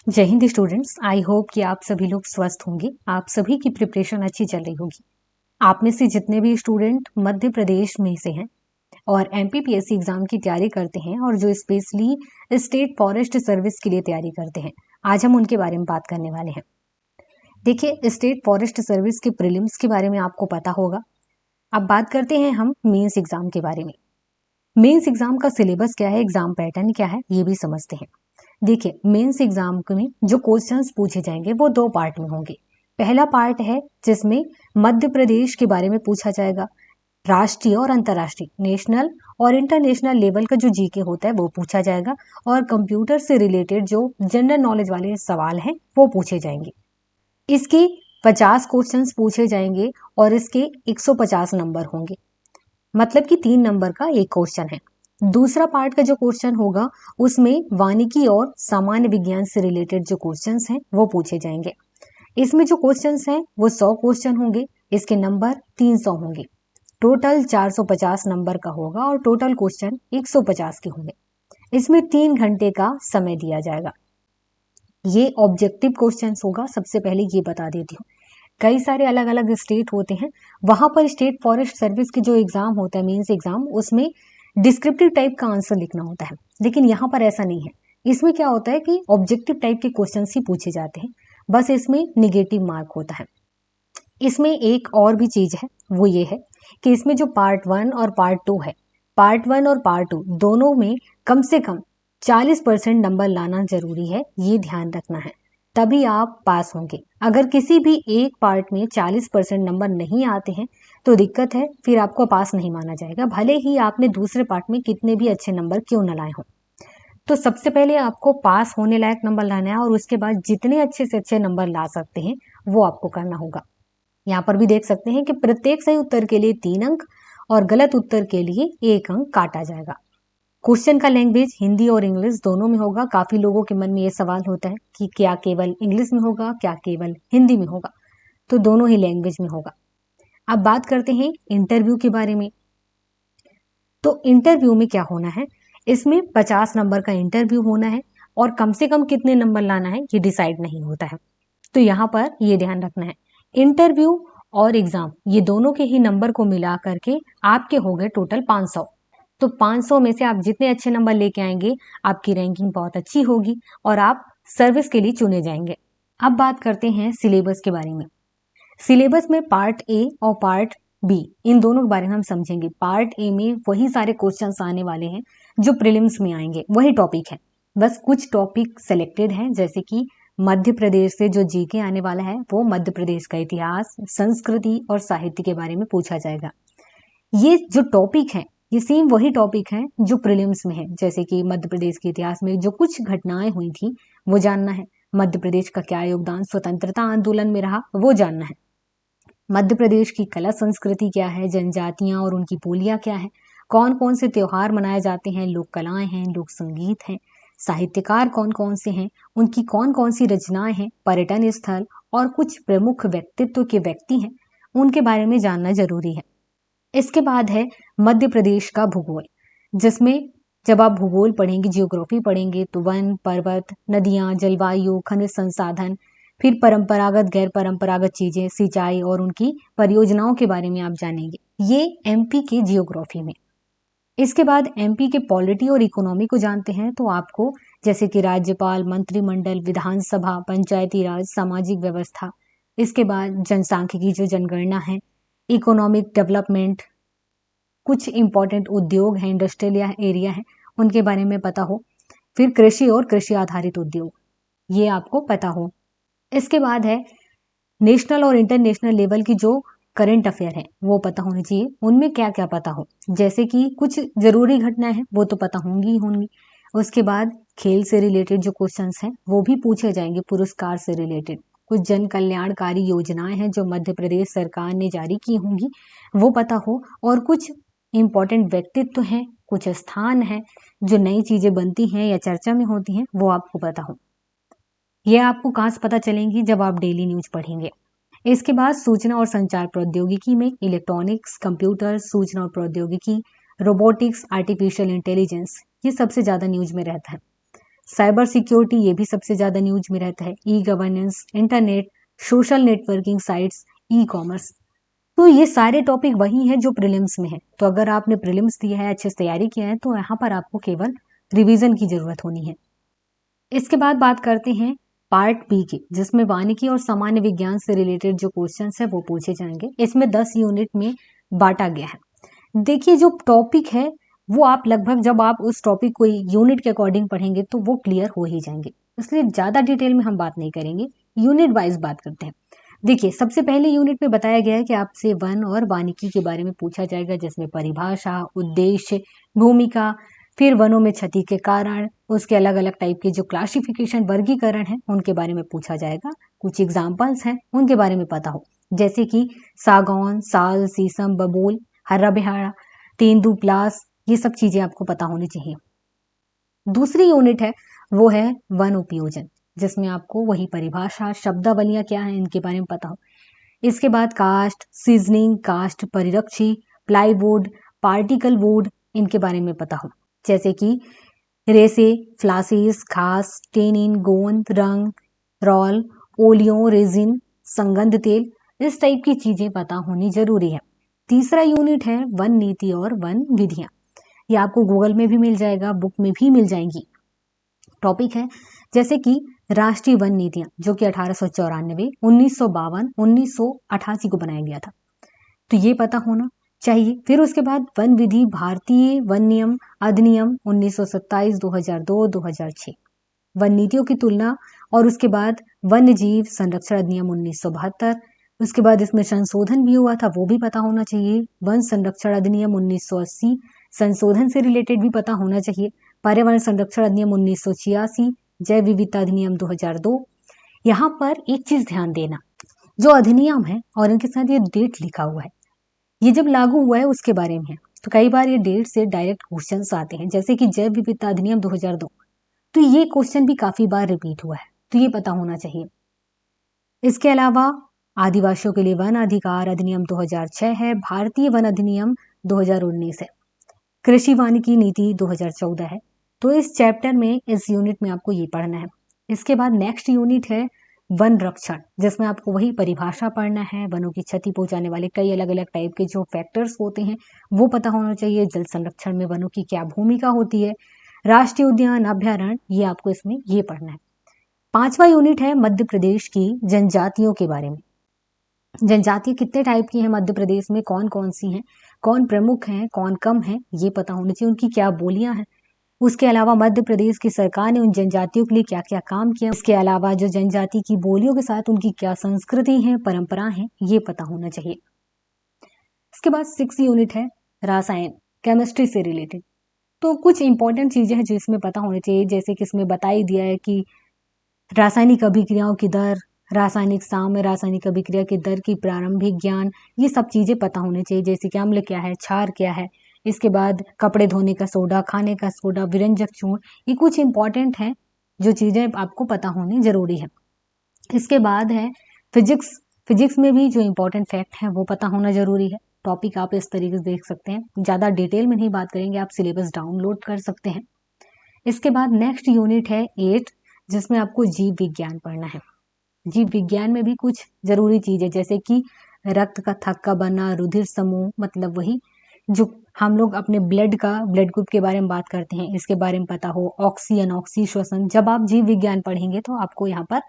जय Hind students. I hope कि आप सभी लोग स्वस्थ होंगे। आप सभी की प्रिपरेशन अच्छी चल रही होगी। आप में से जितने भी स्टूडेंट मध्य प्रदेश में से हैं और एमपीपीएससी एग्जाम की तैयारी करते हैं और जो स्पेशली स्टेट फॉरेस्ट सर्विस के लिए तैयारी करते हैं, आज हम उनके बारे में बात करने वाले हैं। देखिए, स्टेट फॉरेस्ट सर्विस के प्रीलिम्स के बारे में आपको पता होगा। अब बात करते हैं हम मेंस एग्जाम के बारे में। मेंस एग्जाम का सिलेबस क्या है, एग्जाम पैटर्न क्या है, ये भी समझते हैं। देखिए, मेंस एग्जाम में जो क्वेश्चंस पूछे जाएंगे वो दो पार्ट में होंगे। पहला पार्ट है जिसमें मध्य प्रदेश के बारे में पूछा जाएगा। राष्ट्रीय और अंतर्राष्ट्रीय, नेशनल और इंटरनेशनल लेवल का जो जीके होता है वो पूछा जाएगा और कंप्यूटर से रिलेटेड जो जनरल नॉलेज वाले सवाल हैं वो पूछे जाएंगे। इसके 50 क्वेश्चंस पूछे जाएंगे और इसके 150 नंबर होंगे, मतलब कि 3 नंबर का एक क्वेश्चन है। दूसरा पार्ट का जो क्वेश्चन होगा उसमें वानिकी और सामान्य विज्ञान से रिलेटेड जो क्वेश्चंस हैं वो पूछे जाएंगे। इसमें जो क्वेश्चंस हैं वो 100 क्वेश्चन होंगे, इसके नंबर 300 होंगे। टोटल 450 नंबर का होगा और टोटल क्वेश्चन 150 के होंगे। इसमें 3 घंटे का समय दिया जाएगा। ये ऑब्जेक्टिव क्वेश्चंस होगा, सबसे पहले ये बता देती हूँ। कई सारे अलग अलग स्टेट होते हैं, वहां पर स्टेट फॉरेस्ट सर्विस के जो एग्जाम होता है मेंस एग्जाम, उसमें डिस्क्रिप्टिव टाइप का आंसर लिखना होता है, लेकिन यहाँ पर ऐसा नहीं है। इसमें क्या होता है कि ऑब्जेक्टिव टाइप के क्वेश्चन ही पूछे जाते हैं, बस इसमें निगेटिव मार्क होता है। इसमें एक और भी चीज है, वो ये है कि इसमें जो पार्ट 1 और पार्ट 2 है, पार्ट 1 और पार्ट 2 दोनों में कम से कम 40% नंबर लाना जरूरी है, ये ध्यान रखना है, तभी आप पास होंगे। अगर किसी भी एक पार्ट में 40% नंबर नहीं आते हैं तो दिक्कत है, फिर आपको पास नहीं माना जाएगा, भले ही आपने दूसरे पार्ट में कितने भी अच्छे नंबर क्यों न लाए हों। तो सबसे पहले आपको पास होने लायक नंबर लाना है और उसके बाद जितने अच्छे से अच्छे नंबर ला सकते हैं वो आपको करना होगा। यहाँ पर भी देख सकते हैं कि प्रत्येक सही उत्तर के लिए 3 अंक और गलत उत्तर के लिए 1 अंक काटा जाएगा। क्वेश्चन का लैंग्वेज हिंदी और इंग्लिश दोनों में होगा। काफी लोगों के मन में ये सवाल होता है कि क्या केवल इंग्लिश में होगा, क्या केवल हिंदी में होगा, तो दोनों ही लैंग्वेज में होगा। अब बात करते हैं इंटरव्यू के बारे में। तो इंटरव्यू में क्या होना है, इसमें 50 नंबर का इंटरव्यू होना है और कम से कम कितने नंबर लाना है ये डिसाइड नहीं होता है, तो यहाँ पर ये ध्यान रखना है। इंटरव्यू और एग्जाम ये दोनों के ही नंबर को मिला करके आपके हो गए टोटल 500। तो 500 में से आप जितने अच्छे नंबर लेके आएंगे आपकी रैंकिंग बहुत अच्छी होगी और आप सर्विस के लिए चुने जाएंगे। अब बात करते हैं सिलेबस के बारे में। सिलेबस में पार्ट ए और पार्ट बी, इन दोनों के बारे में हम समझेंगे। पार्ट ए में वही सारे क्वेश्चंस आने वाले हैं जो प्रीलिम्स में आएंगे, वही टॉपिक है, बस कुछ टॉपिक सेलेक्टेड हैं, जैसे कि मध्य प्रदेश से जो जीके आने वाला है वो मध्य प्रदेश का इतिहास, संस्कृति और साहित्य के बारे में पूछा जाएगा। ये जो टॉपिक है ये सेम वही टॉपिक है जो प्रीलिम्स में है, जैसे कि मध्य प्रदेश के इतिहास में जो कुछ घटनाएं हुई थी वो जानना है, मध्य प्रदेश का क्या योगदान स्वतंत्रता आंदोलन में रहा वो जानना है, मध्य प्रदेश की कला संस्कृति क्या है, जनजातियां और उनकी बोलियां क्या है, कौन कौन से त्योहार मनाए जाते हैं, लोक कलाएं हैं, लोक संगीत हैं, साहित्यकार कौन कौन से हैं, उनकी कौन कौन सी रचनाएं हैं, पर्यटन स्थल और कुछ प्रमुख व्यक्तित्व के व्यक्ति हैं उनके बारे में जानना जरूरी है। इसके बाद है मध्य प्रदेश का भूगोल, जिसमें जब आप भूगोल पढ़ेंगे, जियोग्राफी पढ़ेंगे, तो वन, पर्वत, नदियां, जलवायु, खनिज संसाधन, फिर परंपरागत गैर परंपरागत चीजें, सिंचाई और उनकी परियोजनाओं के बारे में आप जानेंगे, ये एमपी के जियोग्राफी में। इसके बाद एमपी के पॉलिटी और इकोनॉमी को जानते हैं तो आपको जैसे कि राज्यपाल, मंत्रिमंडल, विधानसभा, पंचायती राज, सामाजिक व्यवस्था, इसके बाद जनसांख्यिकी जो जनगणना है, इकोनॉमिक डेवलपमेंट, कुछ इंपॉर्टेंट उद्योग हैं, इंडस्ट्रियल एरिया है, उनके बारे में पता हो, फिर कृषि और कृषि आधारित उद्योग, ये आपको पता हो। इसके बाद है नेशनल और इंटरनेशनल लेवल की जो करंट अफेयर है वो पता होनी चाहिए, उनमें क्या क्या पता हो, जैसे कि कुछ जरूरी घटनाएं हैं वो तो पता होंगी ही होंगी। उसके बाद खेल से रिलेटेड जो क्वेश्चंस हैं वो भी पूछे जाएंगे, पुरस्कार से रिलेटेड कुछ जन कल्याणकारी योजनाएं हैं जो मध्य प्रदेश सरकार ने जारी की होंगी वो पता हो, और कुछ इंपॉर्टेंट व्यक्तित्व हैं, कुछ स्थान हैं जो नई चीजें बनती हैं या चर्चा में होती हैं वो आपको पता हो। ये आपको कहाँ से पता चलेंगी, जब आप डेली न्यूज पढ़ेंगे। इसके बाद सूचना और संचार प्रौद्योगिकी में इलेक्ट्रॉनिक्स, कंप्यूटर, सूचना और प्रौद्योगिकी, रोबोटिक्स, आर्टिफिशियल इंटेलिजेंस, ये सबसे ज्यादा न्यूज में रहता है। साइबर सिक्योरिटी ये भी सबसे ज़्यादा न्यूज में रहता है, e governance, internet, social networking sites, e commerce. तो ये सारे टॉपिक वही हैं जो प्रीलिम्स में है। तो अगर आपने प्रीलिम्स दिया है, अच्छे से तैयारी किया है, तो यहाँ पर आपको केवल रिवीजन की जरूरत होनी है। इसके बाद बात करते हैं पार्ट बी की, जिसमें वानिकी और सामान्य विज्ञान से रिलेटेड जो क्वेश्चंस है वो पूछे जाएंगे। इसमें 10 यूनिट में बांटा गया है। देखिए जो टॉपिक है वो आप लगभग जब आप उस टॉपिक को यूनिट के अकॉर्डिंग पढ़ेंगे तो वो क्लियर हो ही जाएंगे, इसलिए ज़्यादा डिटेल में हम बात नहीं करेंगे, यूनिट वाइज बात करते हैं। देखिए सबसे पहले यूनिट में बताया गया है कि आपसे वन और वानिकी के बारे में पूछा जाएगा, जिसमें परिभाषा, उद्देश्य, भूमिका, फिर वनों में क्षति के कारण, उसके अलग अलग टाइप के जो क्लासिफिकेशन वर्गीकरण है उनके बारे में पूछा जाएगा। कुछ एग्जाम्पल्स हैं उनके बारे में पता हो, जैसे कि सागौन, साल, शीशम, बबूल, हरा बिहाड़ा, तेंदुप्लास, ये सब चीजें आपको पता होनी चाहिए। दूसरी यूनिट है वो है वन उपयोजन, जिसमें आपको वही परिभाषा, शब्दावलियां क्या है इनके बारे में पता हो। इसके बाद कास्ट, सीजनिंग, कास्ट परिरक्षी, प्लाईवुड, पार्टिकल वुड, इनके बारे में पता हो, जैसे कि रेसे, फ्लासिस, खास, टेनिन, गोंद, रंग, रॉल, ओलियो, रेजिन, संगंध तेल, इस टाइप की चीजें पता होनी जरूरी है। तीसरा यूनिट है वन नीति और वन विधियां। ये आपको गूगल में भी मिल जाएगा, बुक में भी मिल जाएंगी। टॉपिक है जैसे कि राष्ट्रीय वन नीतियां, जो कि 1894, 1952, 1988 को बनाया गया था, तो ये पता होना चाहिए। फिर उसके बाद वन विधि, भारतीय वन नियम अधिनियम 1927, 2002, 2006, वन नीतियों की तुलना, और उसके बाद वन्य जीव संरक्षण अधिनियम 1972, उसके बाद इसमें संशोधन भी हुआ था वो भी पता होना चाहिए। वन संरक्षण अधिनियम 1980, संशोधन से रिलेटेड भी पता होना चाहिए। पर्यावरण संरक्षण अधिनियम 1986, जैव विविधता अधिनियम 2002। यहाँ पर एक चीज ध्यान देना, जो अधिनियम है और इनके साथ ये डेट लिखा हुआ है, ये जब लागू हुआ है उसके बारे में है, तो कई बार ये डेट से डायरेक्ट क्वेश्चंस आते हैं, जैसे कि जैव विविधता अधिनियम 2002, तो ये क्वेश्चन भी काफी बार रिपीट हुआ है, तो ये पता होना चाहिए। इसके अलावा आदिवासियों के लिए वन अधिकार अधिनियम 2006 है, भारतीय वन अधिनियम 2019 है, कृषि वानिकी नीति 2014 है। तो इस चैप्टर में, इस यूनिट में आपको ये पढ़ना है। इसके बाद नेक्स्ट यूनिट है वन रक्षण, जिसमें आपको वही परिभाषा पढ़ना है, वनों की क्षति पहुंचाने वाले कई अलग अलग टाइप के जो फैक्टर्स होते हैं वो पता होना चाहिए। जल संरक्षण में वनों की क्या भूमिका होती है, राष्ट्रीय उद्यान, अभ्यारण्य, ये आपको इसमें ये पढ़ना है। पांचवा यूनिट है मध्य प्रदेश की जनजातियों के बारे में। जनजाति कितने टाइप की हैं मध्य प्रदेश में, कौन कौन सी हैं, कौन प्रमुख हैं, कौन कम हैं, ये पता होनी चाहिए, उनकी क्या बोलियां हैं। उसके अलावा मध्य प्रदेश की सरकार ने उन जनजातियों के लिए क्या क्या काम किया, इसके अलावा जो जनजाति की बोलियों के साथ उनकी क्या संस्कृति है, परंपरा है, ये पता होना चाहिए। इसके बाद 6 यूनिट है रसायन, केमिस्ट्री से रिलेटेड। तो कुछ इंपॉर्टेंट चीजें हैं जो इसमें पता होनी चाहिए, जैसे कि इसमें बता ही दिया है कि रासायनिक अभिक्रियाओं की दर, रासायनिक साम्य, रासायनिक अभिक्रिया की दर की प्रारंभिक ज्ञान, ये सब चीजें पता होनी चाहिए, जैसे कि अम्ल क्या है, क्षार क्या है। इसके बाद कपड़े धोने का सोडा, खाने का सोडा, विरंजक चूर्ण, ये कुछ इंपॉर्टेंट है जो चीजें आपको पता होनी जरूरी है। इसके बाद है फिजिक्स। फिजिक्स में भी जो इंपॉर्टेंट फैक्ट है वो पता होना जरूरी है। टॉपिक आप इस तरीके से देख सकते हैं, ज्यादा डिटेल में नहीं बात करेंगे, आप सिलेबस डाउनलोड कर सकते हैं। इसके बाद नेक्स्ट यूनिट है 8, जिसमें आपको जीव विज्ञान पढ़ना है। जीव विज्ञान में भी कुछ जरूरी चीजें, जैसे कि रक्त का थक्का बनना, रुधिर समूह, मतलब वही जो हम लोग अपने ब्लड ग्रुप के बारे में बात करते हैं, इसके बारे में पता हो। ऑक्सी अनऑक्सी श्वसन, जब आप जीव विज्ञान पढ़ेंगे तो आपको यहाँ पर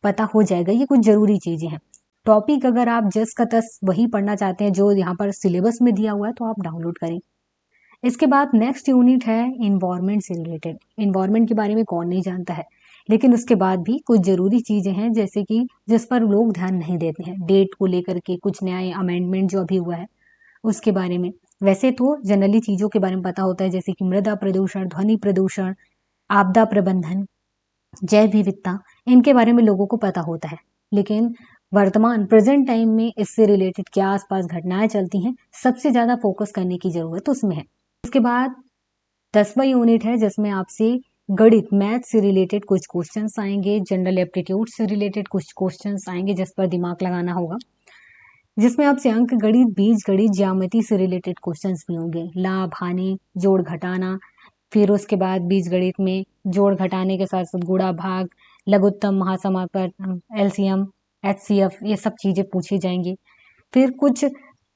पता हो जाएगा, ये कुछ जरूरी चीजें हैं। टॉपिक अगर आप जस का तस वही पढ़ना चाहते हैं जो यहाँ पर सिलेबस में दिया हुआ है तो आप डाउनलोड करें। इसके बाद नेक्स्ट यूनिट है इन्वायरमेंट से रिलेटेड। इन्वायरमेंट के बारे में कौन नहीं जानता है, लेकिन उसके बाद भी कुछ जरूरी चीजें हैं, जैसे कि जिस पर लोग ध्यान नहीं देते हैं, डेट को लेकर के कुछ नया अमेंडमेंट जो अभी हुआ है उसके बारे में। वैसे तो जनरली चीजों के बारे में पता होता है, जैसे कि मृदा प्रदूषण, ध्वनि प्रदूषण, आपदा प्रबंधन, जैव विविधता, इनके बारे में लोगों को पता होता है, लेकिन वर्तमान प्रेजेंट टाइम में इससे रिलेटेड क्या आसपास घटनाएं चलती हैं, सबसे ज्यादा फोकस करने की जरूरत उसमें है। उसके बाद 10वां यूनिट है, जिसमें आपसे गणित, मैथ से रिलेटेड कुछ क्वेश्चंस आएंगे, जनरल एप्टीट्यूड से रिलेटेड कुछ क्वेश्चंस आएंगे जिस पर दिमाग लगाना होगा, जिसमें आपसे अंक गणित, बीज गणित, ज्यामिति से रिलेटेड क्वेश्चंस भी होंगे, लाभ हानि, जोड़ घटाना, फिर उसके बाद बीजगणित में जोड़ घटाने के साथ साथ गुणा भाग, लघुत्तम, महासमापन, एलसीएम, एचसीएफ, ये सब चीजें पूछी जाएंगी। फिर कुछ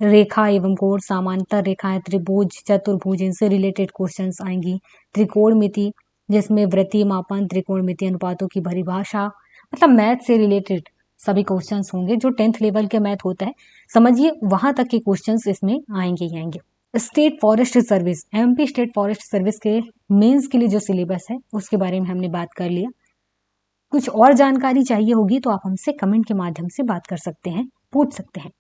रेखा एवं कोण, समांतर रेखाएं, त्रिभुज, चतुर्भुज, इनसे रिलेटेड क्वेश्चंस आएंगी। त्रिकोणमिति, जिसमें वृत्तीय मापन, त्रिकोणमिति अनुपातों की परिभाषा, मतलब मैथ से रिलेटेड सभी क्वेश्चंस होंगे। जो 10th लेवल के मैथ होता है, समझिए वहां तक के क्वेश्चंस इसमें आएंगे ही आएंगे। State forest service, MP state forest service के मेंस के लिए जो सिलेबस है उसके बारे में हमने बात कर लिया। कुछ और जानकारी चाहिए होगी तो आप हमसे कमेंट के माध्यम से बात कर सकते हैं, पूछ सकते हैं।